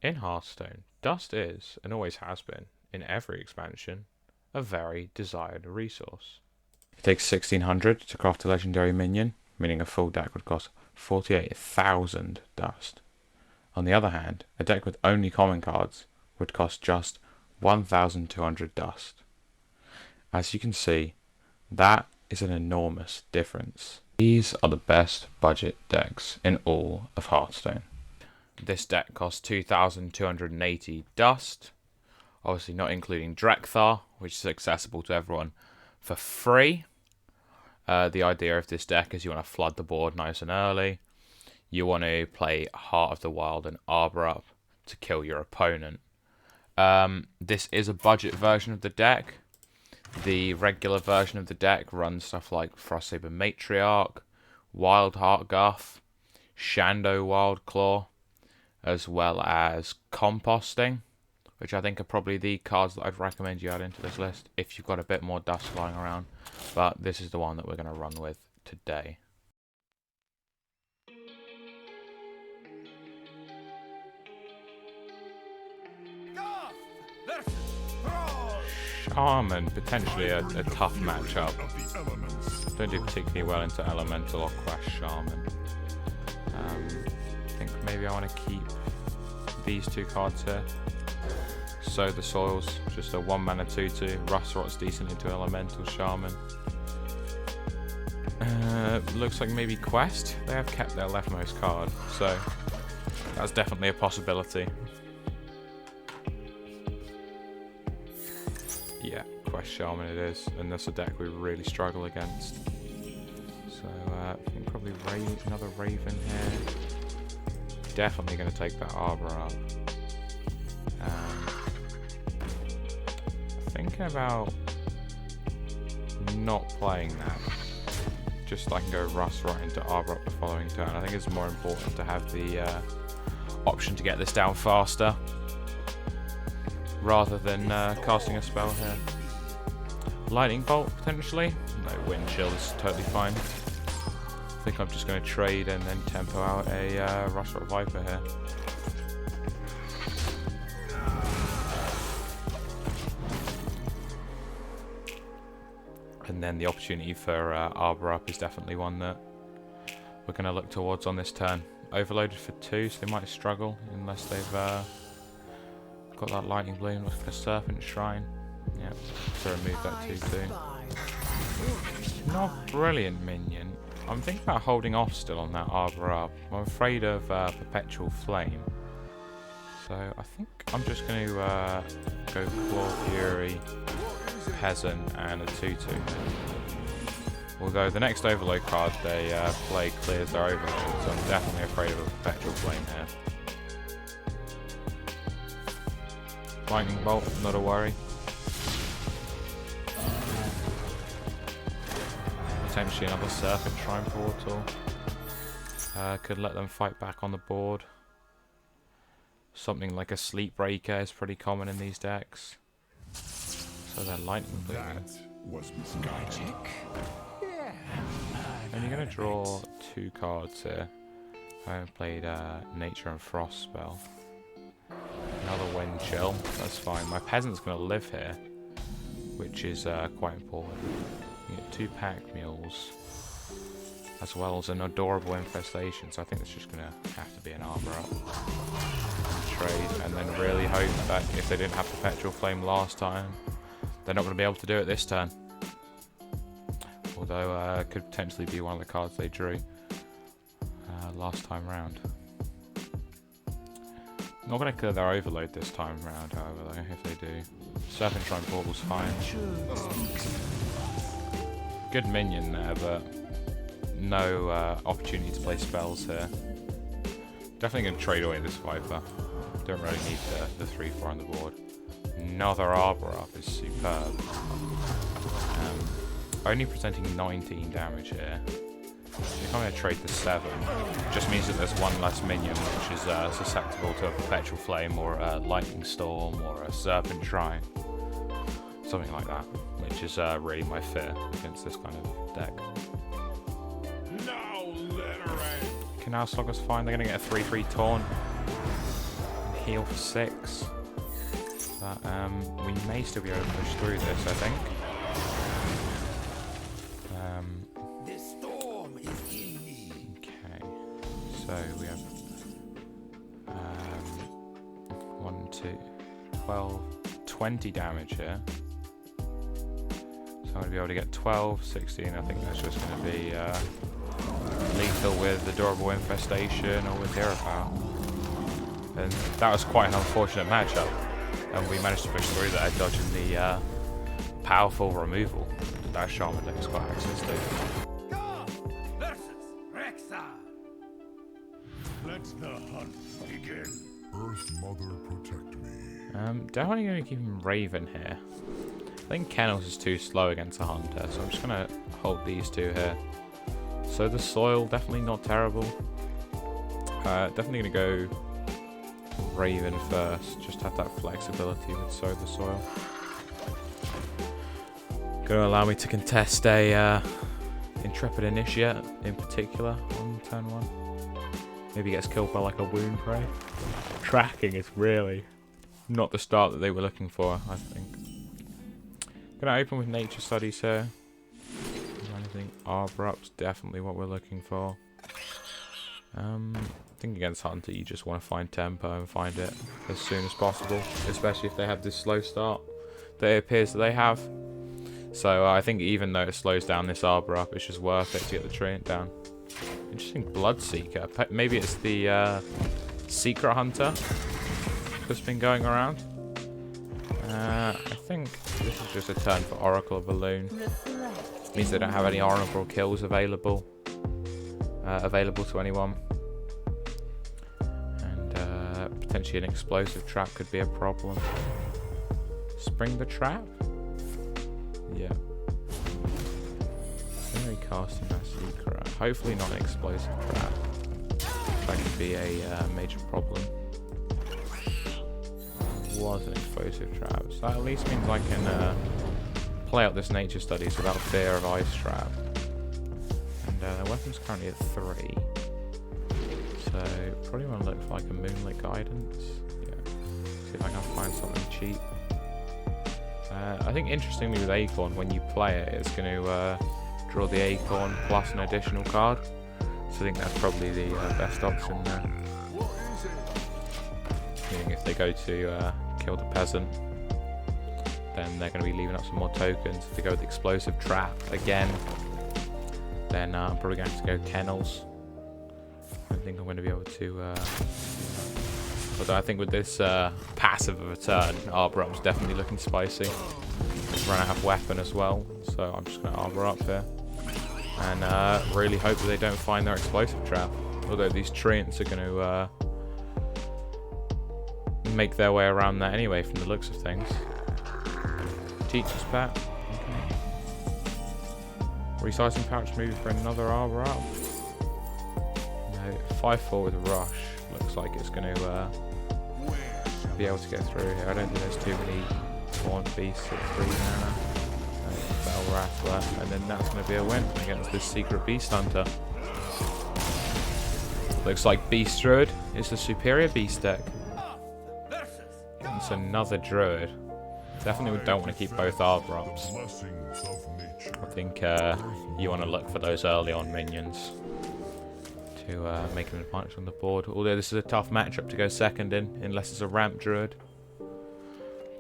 In Hearthstone, dust is, and always has been, in every expansion, a very desired resource. It takes 1600 to craft a legendary minion, meaning a full deck would cost 48,000 dust. On the other hand, a deck with only common cards would cost just 1,200 dust. As you can see, that is an enormous difference. These are the best budget decks in all of Hearthstone. This deck costs 2,280 dust, obviously not including Drek'Thar, which is accessible to everyone for free. The idea of this deck is you want to flood the board nice and early. You want to play Heart of the Wild and Arbor Up to kill your opponent. This is a budget version of the deck. The regular version of the deck runs stuff like Frostsaber Matriarch, Wild Heart Guff, Shando Wildclaw, as well as Composting, which I think are probably the cards that I'd recommend you add into this list if you've got a bit more dust flying around. But this is the one that we're going to run with today. Shaman, potentially a tough matchup. Don't do particularly well into Elemental or Quest Shaman. I think maybe I want to keep these two cards here. Sow the Soil's just a 1-mana 2/2. Rustrot's decent into Elemental Shaman. Looks like maybe Quest. They have kept their leftmost card, so that's definitely a possibility. Yeah, Quest Shaman it is, and that's a deck we really struggle against. So I think probably another Raven here. Definitely going to take that Arbor Up. Thinking about not playing that. Just so I can go Rustrot into Arbor Up the following turn. I think it's more important to have the option to get this down faster, rather than casting a spell here. Lightning Bolt, potentially. No, Wind Chill is totally fine. I think I'm just going to trade and then tempo out a Rustrot Viper here. And then the opportunity for Arbor Up is definitely one that we're going to look towards on this turn. Overloaded for 2, so they might struggle unless they've got that Lightning Bloom. Looks like a Serpent Shrine. Yep, so remove that 2/2. Not brilliant minion. I'm thinking about holding off still on that Arbor Up. I'm afraid of Perpetual Flame. So I think I'm just going to go Clawfury, Peasant, and a 2/2. Although the next Overload card they play clears their Overload, so I'm definitely afraid of a Perpetual Flame here. Lightning Bolt, not a worry. Potentially another Serpent Shrine Portal. Could let them fight back on the board. Something like a Sleep Breaker is pretty common in these decks. So they're Lightning Bolt. That was magic. And you're going to draw 2 cards here. I haven't played Nature and Frost spell. Another Wind Chill, that's fine. My Peasant's going to live here, which is quite important. You get 2 Pack Mules, as well as an adorable Infestation, so I think it's just going to have to be an Arbor Up. Trade, and then really hope that if they didn't have Perpetual Flame last time, they're not going to be able to do it this turn. Although it could potentially be one of the cards they drew last time round. Not going to clear their Overload this time round, however, though, if they do. Serpent Shrine Portal's fine. Good minion there, but no opportunity to play spells here. Definitely going to trade away this Viper. Don't really need the 3/4 on the board. Another Arbor Up is superb. Only presenting 19 damage here. If I'm going to trade the 7, it just means that there's one less minion which is susceptible to a Perpetual Flame or a Lightning Storm or a Serpent Shrine. Something like that, which is really my fear against this kind of deck. No littering. Canal Slugger's fine, they're going to get a 3/3 Taunt. heal for 6. But we may still be able to push through this, I think. Okay, so we have 1, 2, 12, 20 damage here. So I'm going to be able to get 12, 16. I think that's just going to be lethal with Adorable Infestation or with Hero Power. And that was quite an unfortunate matchup. And we managed to push through there, dodging the powerful removal. That Shaman deck is quite access to. Let the hunt begin. Earth Mother, protect me. Definitely going to keep him Raven here. I think Kennels is too slow against a Hunter, so I'm just going to hold these two here. Sow the Soil, definitely not terrible. Definitely going to go Raven first, just have that flexibility with Sow the Soil. Going to allow me to contest a Intrepid Initiate in particular on turn 1. Maybe gets killed by like a Wound Prey. Tracking is really not the start that they were looking for, I think. Gonna open with Nature Studies here. Anything Arbor Up's definitely what we're looking for. I think against Hunter you just want to find tempo and find it as soon as possible, especially if they have this slow start that it appears that they have. So I think even though it slows down this Arbor Up, it's just worth it to get the Treant down. Interesting Bloodseeker. Maybe it's the Secret Hunter that's been going around. I think this is just a turn for Oracle of Elune. Means they don't have any Oracle kills available to anyone. And potentially an explosive trap could be a problem. Spring the trap? Yeah. Casting that secret. Hopefully not an explosive trap. That could be a major problem. Was an explosive trap. So that at least means I can play out this Nature Studies without fear of Ice Trap. And their weapon's currently at 3. So probably want to look for like a Moonlit Guidance. Yeah. See if I can find something cheap. I think interestingly with Acorn, when you play it, it's going to draw the Acorn plus an additional card. So I think that's probably the best option there. Meaning if they go to kill the Peasant, then they're going to be leaving up some more tokens. If they go with Explosive Trap again, then I'm probably going to have to go Kennels. I think I'm going to be able to... although I think with this passive of a turn, Arbor Up's definitely looking spicy. Run out of weapon as well, so I'm just going to Arbor Up here. And really hope that they don't find their explosive trap. Although these Treants are going to make their way around that anyway from the looks of things. Teacher's Pet. Okay. Resizing Pouch moving for another Arbor Up. No, 5-4 with a Rush. Looks like it's going to be able to get through here. I don't think there's too many Taunt Beasts at 3 mana. Bell Rattler, and then that's going to be a win against this Secret Beast Hunter. Looks like Beast Druid is the superior beast deck. It's another Druid. Definitely don't want to keep both Arbor Ups. I think you want to look for those early on minions to make an advantage on the board. Although this is a tough matchup to go second in, unless it's a ramp Druid.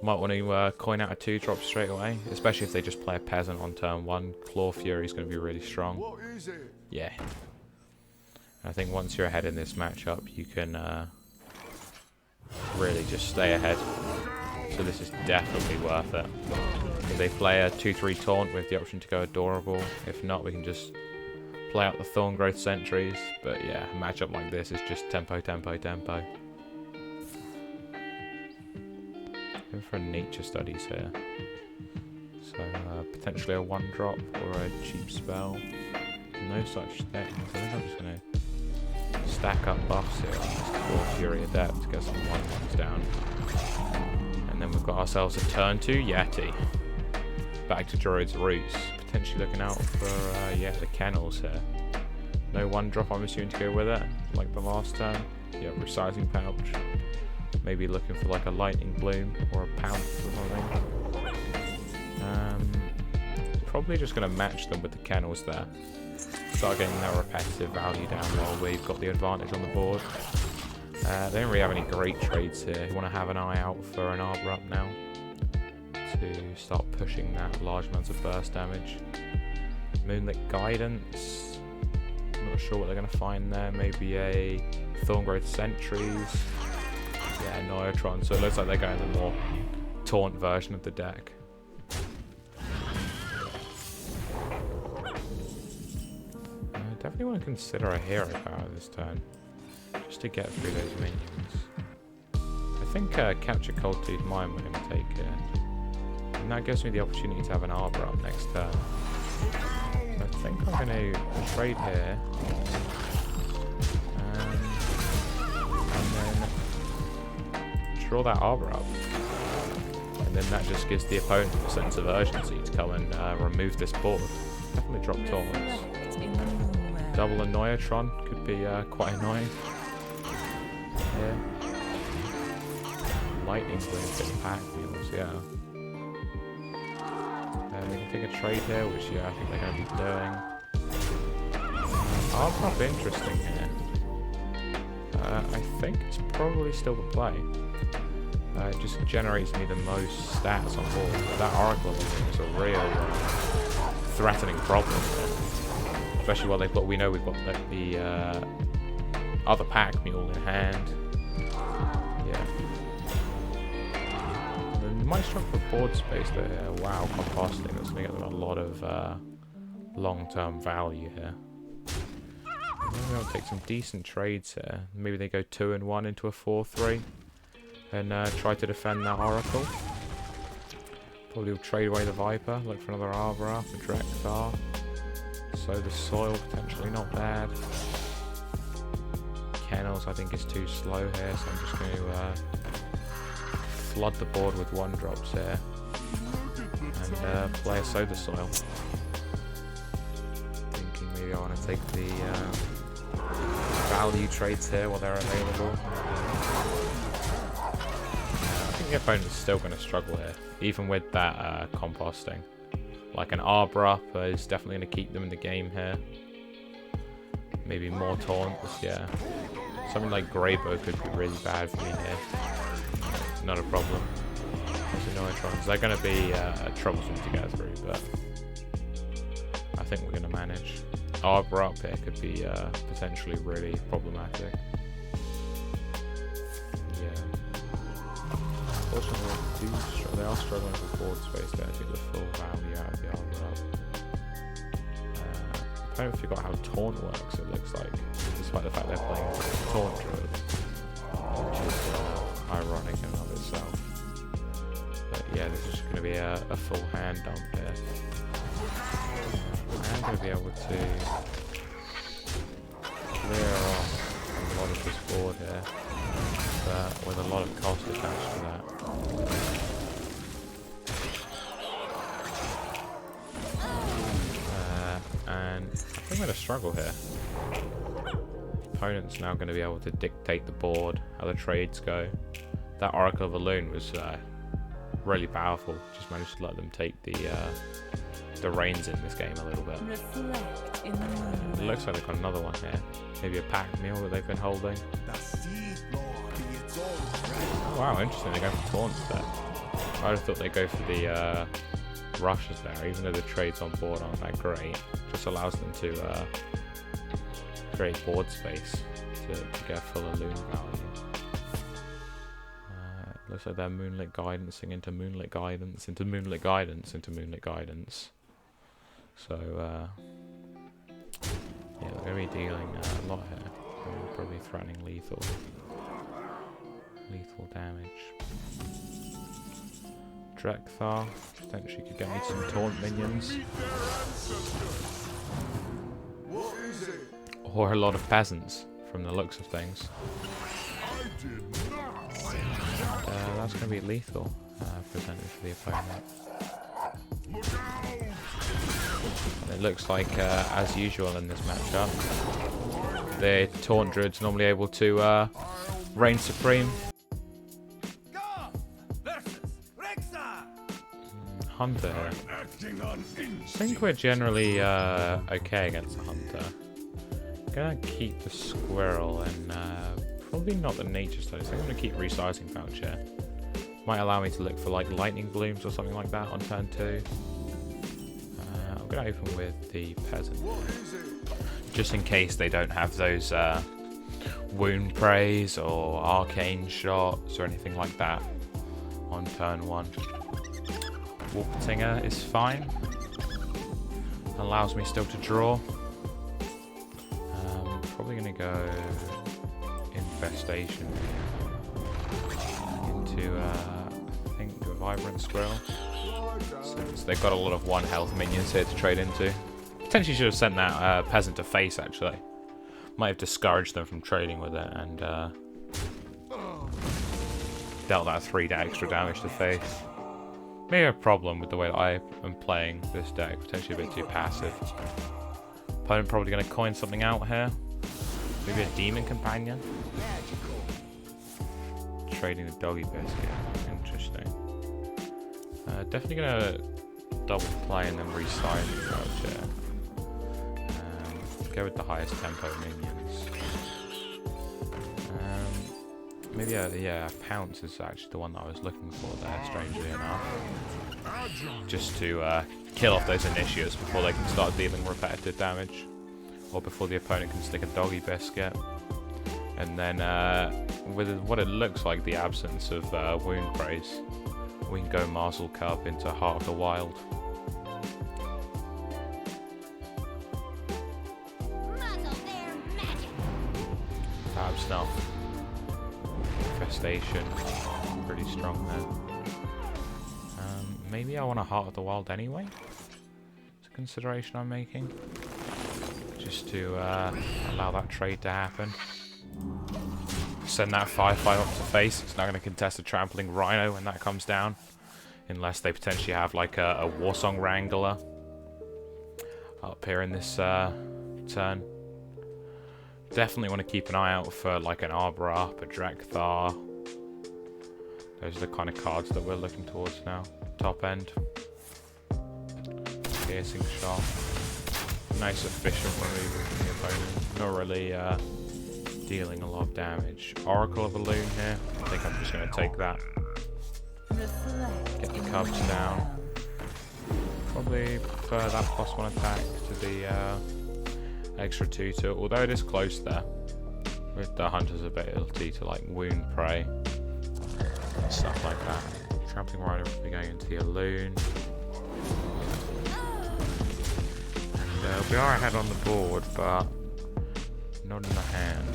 Might want to coin out a 2-drop straight away, especially if they just play a Peasant on turn 1. Clawfury is going to be really strong. Yeah. I think once you're ahead in this matchup, you can really just stay ahead. So this is definitely worth it. If they play a 2-3 taunt with the option to go Adorable, if not, we can just play out the Thorngrowth Sentries. But yeah, a matchup like this is just tempo, tempo, tempo. Going for Nature Studies here. So potentially a 1-drop or a cheap spell. No such thing. So I think I'm just going to stack up buffs here on this Clawfury Adept to get some 1/1s down. And then we've got ourselves a turn 2 Yeti. Back to Druid's Roots. Potentially looking out for yeah, the Kennels here. No 1-drop I'm assuming to go with it, like the last turn. Yeah, Resizing Pouch. Maybe looking for like a lightning bloom or a pounce or something. Probably just going to match them with the kennels there. Start getting their repetitive value down while we've got the advantage on the board. They don't really have any great trades here. You want to have an eye out for an Arbor Up now to start pushing that large amounts of burst damage. Moonlit Guidance. I'm not sure what they're going to find there. Maybe a Thorngrowth Sentries. Yeah, Neutron. So it looks like they're going the more taunt version of the deck. Definitely want to consider a hero power this turn, just to get through those minions. I think Capture Coldtooth Mine we're going to take it, and that gives me the opportunity to have an Arbor Up next turn. So I think I'm going to trade here, and then draw that Arbor Up, and then that just gives the opponent a sense of urgency to come and remove this board. Definitely drop taunts. Double a Neutron could be quite annoying. Yeah. Lightning Bloom for pack mules, yeah. We can take a trade here, which yeah, I think they're going to be doing. Arbor Up interesting here. I think it's probably still the play. It just generates me the most stats on board. That Oracle is a real threatening problem here. Especially while they've got, we know we've got the other pack mule in hand. Yeah. They might struggle for board space there. Wow, composting. That's going to get them a lot of long-term value here. Maybe I'll take some decent trades here. Maybe they go 2 and 1 into a 4-3 and try to defend that Oracle. Probably will trade away the Viper, look for another Arbor Up, a Drek'Thar. Sow the Soil, potentially not bad. Kennels I think is too slow here, so I'm just going to flood the board with 1-drops here. And play a Sow the Soil. Thinking maybe I want to take the value trades here while they're available. I think the opponent's still going to struggle here, even with that composting. Like an Arbor Up is definitely going to keep them in the game here. Maybe more taunts, yeah. Something like Greybow could be really bad for me here. Not a problem. So Neutrons, they're going to be troublesome to get through, but I think we're going to manage. Arbor Up here could be potentially really problematic. Unfortunately, they are struggling for board space there to get the full value out of the Arbor Up. I don't forgot how taunt works, it looks like, despite the fact they're playing taunt Druid, which is ironic in and of itself. But yeah, this is just going to be a full hand dump here. I am going to be able to clear off a lot of this board here, but with a lot of cost attached to that. And I think I'm going to struggle here. Opponent's now going to be able to dictate the board, how the trades go. That Oracle of Elune was really powerful. Just managed to let them take the reins in this game a little bit. It looks like they've got another one here. Maybe a pack meal that they've been holding. Oh, wow, interesting. They go for taunts there. I would have thought they'd go for the rushes there, even though the trades on board aren't that great. Just allows them to create board space to get full Elune value. Looks like they're Moonlit Guidancing into Moonlit Guidance into Moonlit Guidance into Moonlit Guidance. So yeah, they're going to be dealing a lot here. Probably threatening lethal damage. Drek'Thar potentially could get me some taunt minions. Or a lot of peasants from the looks of things. That's going to be lethal presented for the opponent. It looks like, as usual in this matchup, the Taunt Druid's normally able to reign supreme Hunter here. Acting on I think we're generally okay against the Hunter. I'm gonna keep the Squirrel and probably not the Nature Studies. I think I'm gonna keep Resizing Pouch here. Might allow me to look for like Lightning Blooms or something like that on turn 2. I'm gonna open with the Peasant. Just in case they don't have those Wound Praise or Arcane Shots or anything like that on turn 1. Warptinger is fine. Allows me still to draw. Probably going to go Infestation into, I think, the Vibrant Squirrel. Since they've got a lot of 1 health minions here to trade into. Potentially should have sent that Peasant to face, actually. Might have discouraged them from trading with it and dealt that 3 extra damage to face. Maybe a problem with the way that I am playing this deck, potentially a bit too passive. Opponent probably going to coin something out here. Maybe a Demon Companion. Trading the Doggy Biscuit. Interesting. Definitely going to double play and then resize the Pouch here. Go with the highest tempo minions. Maybe yeah, Pounce is actually the one that I was looking for there, strangely enough. Just to kill off those initiates before they can start dealing repetitive damage. Or before the opponent can stick a Doggy Biscuit. And then, with what it looks like the absence of Wound Praise, we can go Muzzle Cub into Heart of the Wild. Fab Snuff. Infestation. Pretty strong there. Maybe I want a Heart of the Wild anyway? It's a consideration I'm making. Just to allow that trade to happen. Send that 5/5 up to face. It's not going to contest a Trampling Rhino when that comes down. Unless they potentially have like a Warsong Wrangler up here in this turn. Definitely want to keep an eye out for like an Arbor Up, a Drek'Thar. Those are the kind of cards that we're looking towards now. Top end. Piercing Shot. Nice efficient removal from the opponent. Not really dealing a lot of damage. Oracle of Elune here. I think I'm just going to take that. Get the Cubs down. Probably prefer that +1 attack to the extra 2 to it, although it is close there. With the Hunter's ability to like Wound Prey. Stuff like that. Trampling Rider will be going into the Elune. And we are ahead on the board, but not in the hand.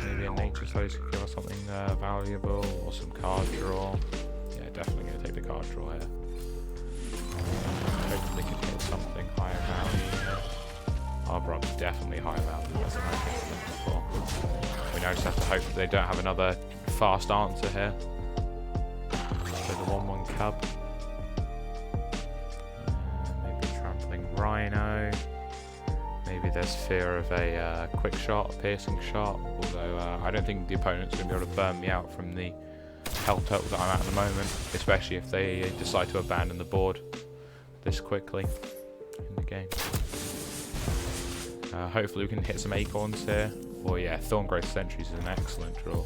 Maybe a Nature Studies could give us something valuable, or some card draw. Yeah, definitely going to take the card draw here. Hopefully could get something higher value here. Arbor Up's definitely higher value, as I mentioned before. We now just have to hope that they don't have another fast answer here. So the 1/1 Cub. Maybe a Trampling Rhino. Maybe there's fear of a quick shot, a piercing shot, although I don't think the opponent's going to be able to burn me out from the health total that I'm at the moment, especially if they decide to abandon the board this quickly in the game. Hopefully we can hit some Acorns here, or yeah, Thorngrowth Sentries is an excellent draw.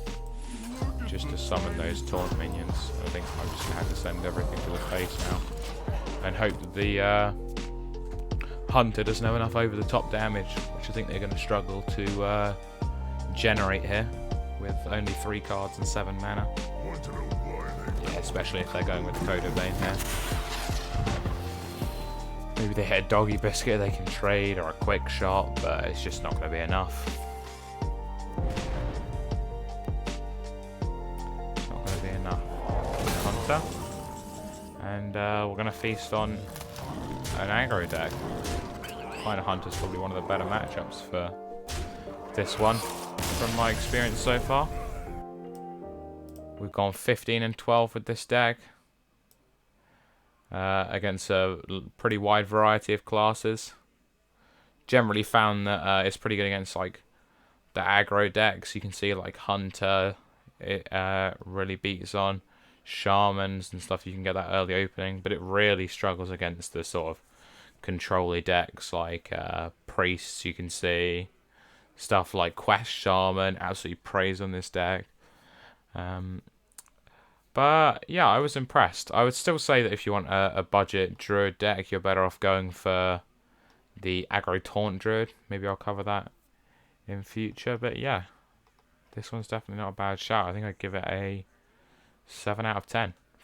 Just to summon those taunt minions. I think I'm just going to have to send everything to the face now. And hope that the Hunter doesn't have enough over the top damage, which I think they're going to struggle to generate here with only 3 cards and 7 mana. Yeah, especially if they're going with the Coda Bane here. Maybe they hit a Doggy Biscuit they can trade, or a quick shot, but it's just not going to be enough. It's not going to be enough. Hunter. And we're going to feast on an aggro deck. Find a Hunter's probably one of the better matchups for this one, from my experience so far. We've gone 15 and 12 with this deck. Against a pretty wide variety of classes. Generally found that it's pretty good against like the aggro decks. You can see like Hunter, it really beats on. shamans and stuff, you can get that early opening, but it really struggles against the sort of control decks like priests. You can see stuff like Quest Shaman absolutely preys on this deck. But yeah, I was impressed. I would still say that if you want a budget Druid deck, you're better off going for the aggro Taunt Druid. Maybe I'll cover that in future. But yeah, this one's definitely not a bad shout. I think I'd give it a 7 out of 10.